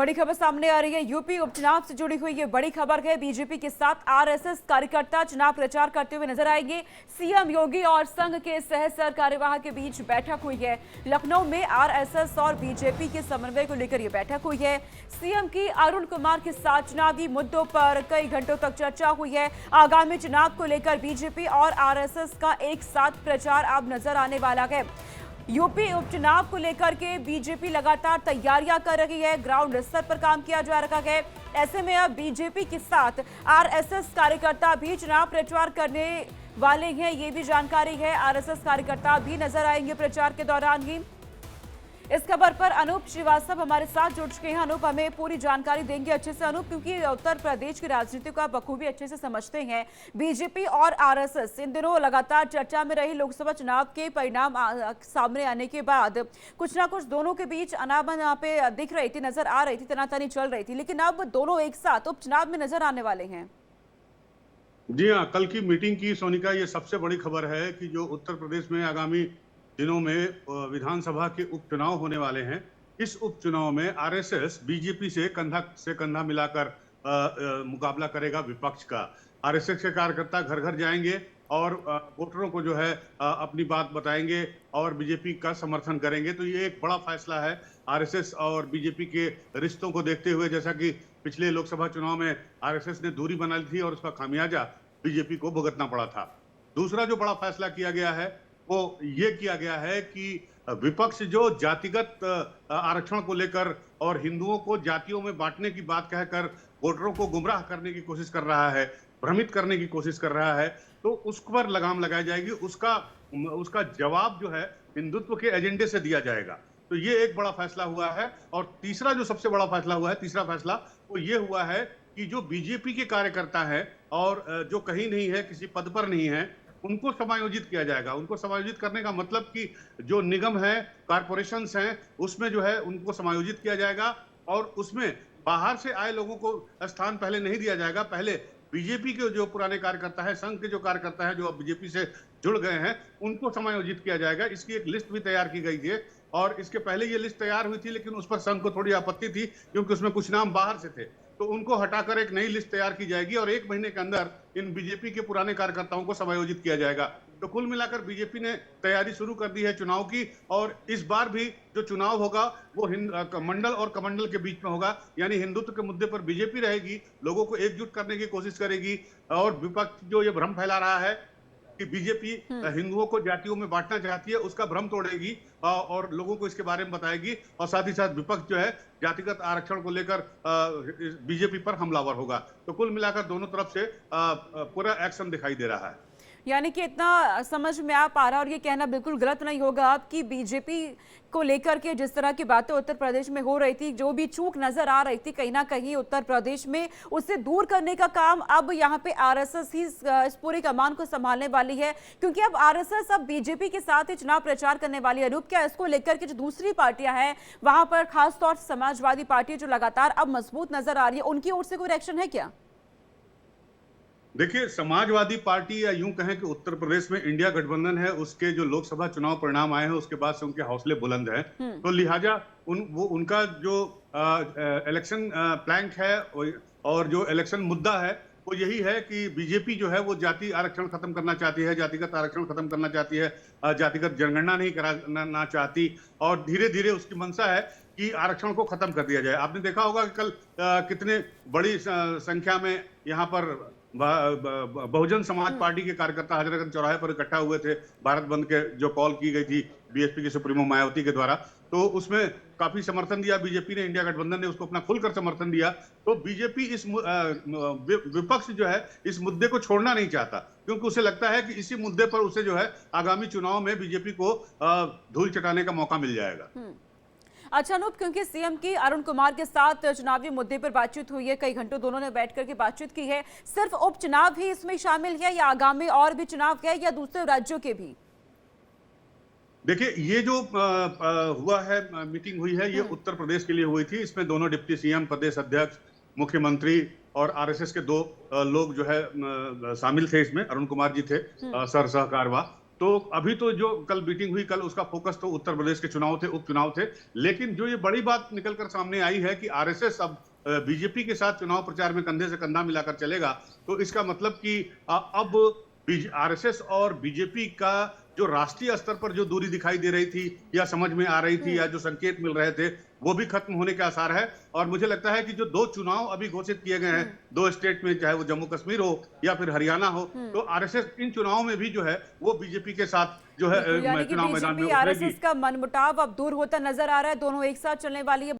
बड़ी खबर सामने आ रही है। यूपी उपचुनाव से जुड़ी हुई ये बड़ी खबर है। बीजेपी के साथ आरएसएस कार्यकर्ता चुनाव प्रचार करते हुए नजर आएंगे। सीएम योगी और संघ के सह सर कार्यवाह के बीच बैठक हुई है। लखनऊ में आरएसएस और बीजेपी के समन्वय को लेकर यह बैठक हुई है। सीएम की अरुण कुमार के साथ चुनावी मुद्दों पर कई घंटों तक चर्चा हुई है। आगामी चुनाव को लेकर बीजेपी और आरएसएस का एक साथ प्रचार अब नजर आने वाला है। यूपी उपचुनाव को लेकर के बीजेपी लगातार तैयारियां कर रही है। ग्राउंड स्तर पर काम किया जा रहा है। ऐसे में अब बीजेपी के साथ आरएसएस कार्यकर्ता भी चुनाव प्रचार करने वाले हैं, ये भी जानकारी है। आरएसएस कार्यकर्ता भी नजर आएंगे प्रचार के दौरान ही। इस खबर पर अनूप श्रीवास्तव हमारे साथ जुड़ चुके हैं। अनूप, हमें पूरी जानकारी देंगे अच्छे से अनूप, क्योंकि उत्तर प्रदेश की राजनीति को आप बखूबी अच्छे से समझते हैं। बीजेपी और आरएसएस इन दिनों लगातार चर्चा में रही। लोकसभा चुनाव के परिणाम सामने आने के बाद कुछ ना कुछ दोनों के बीच अनाबन यहाँ पे दिख रही थी, नजर आ रही थी, तनातनी चल रही थी, लेकिन अब दोनों एक साथ उपचुनाव में नजर आने वाले हैं। जी हाँ, कल की मीटिंग की सोनिका ये सबसे बड़ी खबर है कि जो उत्तर प्रदेश में आगामी दिनों में विधानसभा के उपचुनाव होने वाले हैं। इस उपचुनाव में आरएसएस बीजेपी से कंधा मिलाकर मुकाबला करेगा विपक्ष का। आरएसएस के कार्यकर्ता घर घर जाएंगे और वोटरों को जो है अपनी बात बताएंगे और बीजेपी का समर्थन करेंगे। तो ये एक बड़ा फैसला है आरएसएस और बीजेपी के रिश्तों को देखते हुए। जैसा कि पिछले लोकसभा चुनाव में आरएसएस ने दूरी बना ली थी और उसका खामियाजा बीजेपी को भुगतना पड़ा था। दूसरा जो बड़ा फैसला किया गया है वो ये किया गया है कि विपक्ष जो जातिगत आरक्षण को लेकर और हिंदुओं को जातियों में बांटने की बात कहकर वोटरों को गुमराह करने की कोशिश कर रहा है, भ्रमित करने की कोशिश कर रहा है, तो उस पर लगाम लगाई जाएगी। उसका जवाब जो है हिंदुत्व के एजेंडे से दिया जाएगा। तो ये एक बड़ा फैसला हुआ है। और तीसरा जो सबसे बड़ा फैसला हुआ है, तीसरा फैसला वो ये हुआ है कि जो बीजेपी के कार्यकर्ता है और जो कहीं नहीं है, किसी पद पर नहीं है, उनको समायोजित किया जाएगा। उनको समायोजित करने का मतलब कि जो निगम है, कारपोरेशंस हैं, उसमें जो है उनको समायोजित किया जाएगा और उसमें बाहर से आए लोगों को स्थान पहले नहीं दिया जाएगा। पहले बीजेपी के जो पुराने कार्यकर्ता है, संघ के जो कार्यकर्ता है जो अब बीजेपी से जुड़ गए हैं, उनको समायोजित किया जाएगा। इसकी एक लिस्ट भी तैयार की गई थी और इसके पहले ये लिस्ट तैयार हुई थी, लेकिन उस पर संघ को थोड़ी आपत्ति थी क्योंकि उसमें कुछ नाम बाहर से थे। तो उनको हटाकर एक नई लिस्ट तैयार की जाएगी और 1 महीने के अंदर इन बीजेपी के पुराने कार्यकर्ताओं को समायोजित किया जाएगा। तो कुल मिलाकर बीजेपी ने तैयारी शुरू कर दी है चुनाव की। और इस बार भी जो चुनाव होगा वो मंडल और कमंडल के बीच में होगा, यानी हिंदुत्व के मुद्दे पर बीजेपी रहेगी, लोगों को एकजुट करने की कोशिश करेगी। और विपक्ष जो ये भ्रम फैला रहा है कि बीजेपी हिंदुओं को जातियों में बांटना चाहती है, उसका भ्रम तोड़ेगी और लोगों को इसके बारे में बताएगी। और साथ ही साथ विपक्ष जो है जातिगत आरक्षण को लेकर बीजेपी पर हमलावर होगा। तो कुल मिलाकर दोनों तरफ से पूरा एक्शन दिखाई दे रहा है। यानी कि इतना समझ में आ पा रहा, और ये कहना बिल्कुल गलत नहीं होगा आपकी, बीजेपी को लेकर के जिस तरह की बातें उत्तर प्रदेश में हो रही थी, जो भी चूक नजर आ रही थी कहीं ना कहीं उत्तर प्रदेश में, उससे दूर करने का काम अब यहाँ पे आरएसएस ही इस पूरी कमान को संभालने वाली है, क्योंकि अब आरएसएस अब बीजेपी के साथ ही चुनाव प्रचार करने वाली है। अनूप, क्या इसको लेकर के जो दूसरी पार्टियां हैं वहां पर खासतौर से समाजवादी पार्टी जो लगातार अब मजबूत नजर आ रही है, उनकी ओर से कोई रिएक्शन है क्या? देखिए, समाजवादी पार्टी या यूं कहें कि उत्तर प्रदेश में इंडिया गठबंधन है, उसके जो लोकसभा चुनाव परिणाम आए हैं उसके बाद से उनके हौसले बुलंद हैं। तो लिहाजा उनका जो इलेक्शन प्लैंक है और जो इलेक्शन मुद्दा है वो यही है कि बीजेपी जो है वो जाति आरक्षण खत्म करना चाहती है, जातिगत आरक्षण खत्म करना चाहती है, जातिगत जनगणना नहीं कराना चाहती और धीरे धीरे उसकी मंशा है कि आरक्षण को खत्म कर दिया जाए। आपने देखा होगा कि कल कितने बड़ी संख्या में यहाँ पर बहुजन समाज पार्टी के कार्यकर्ता हजरतगंज चौराहे पर इकट्ठा हुए थे भारत बंद के जो कॉल की गई थी बीएसपी के सुप्रीमो मायावती के द्वारा। तो उसमें काफी समर्थन दिया बीजेपी ने, इंडिया गठबंधन ने उसको अपना खुलकर समर्थन दिया। तो बीजेपी इस विपक्ष जो है इस मुद्दे को छोड़ना नहीं चाहता, क्योंकि उसे लगता है कि इसी मुद्दे पर उसे जो है आगामी चुनाव में बीजेपी को धूल चटाने का मौका मिल जाएगा। अच्छा अनूप, क्योंकि सीएम की अरुण कुमार के साथ चुनावी मुद्दे पर बातचीत हुई है, कई घंटों दोनों ने बैठ करके बातचीत की है, सिर्फ उपचुनाव ही इसमें शामिल है या आगामी और भी चुनाव है या दूसरे राज्यों के भी? देखिए, ये जो हुआ है, मीटिंग हुई है, ये उत्तर प्रदेश के लिए हुई थी। इसमें दोनों डिप्टी सीएम, प्रदेश अध्यक्ष, मुख्यमंत्री और आरएसएस के 2 लोग जो है शामिल थे इसमें। अरुण कुमार जी थे सर सहकारवा तो अभी तो जो कल मीटिंग हुई, कल उसका फोकस तो उत्तर प्रदेश के चुनाव थे, उपचुनाव थे। लेकिन जो ये बड़ी बात निकलकर सामने आई है कि आरएसएस अब बीजेपी के साथ चुनाव प्रचार में कंधे से कंधा मिलाकर चलेगा, तो इसका मतलब कि अब आरएसएस और बीजेपी का जो राष्ट्रीय स्तर पर जो दूरी दिखाई दे रही थी या समझ में आ रही थी या जो संकेत मिल रहे थे, वो भी खत्म होने के आसार है। और मुझे लगता है कि जो 2 चुनाव अभी घोषित किए गए हैं 2 स्टेट में, चाहे वो जम्मू कश्मीर हो या फिर हरियाणा हो, तो आरएसएस इन चुनावों में भी जो है वो बीजेपी के साथ जो है यानी कि चुनाव मैदान में बीजेपी उतरेगी। आरएसएस का मनमुटाव अब दूर होता नजर आ रहा है, दोनों एक साथ चलने वाली है।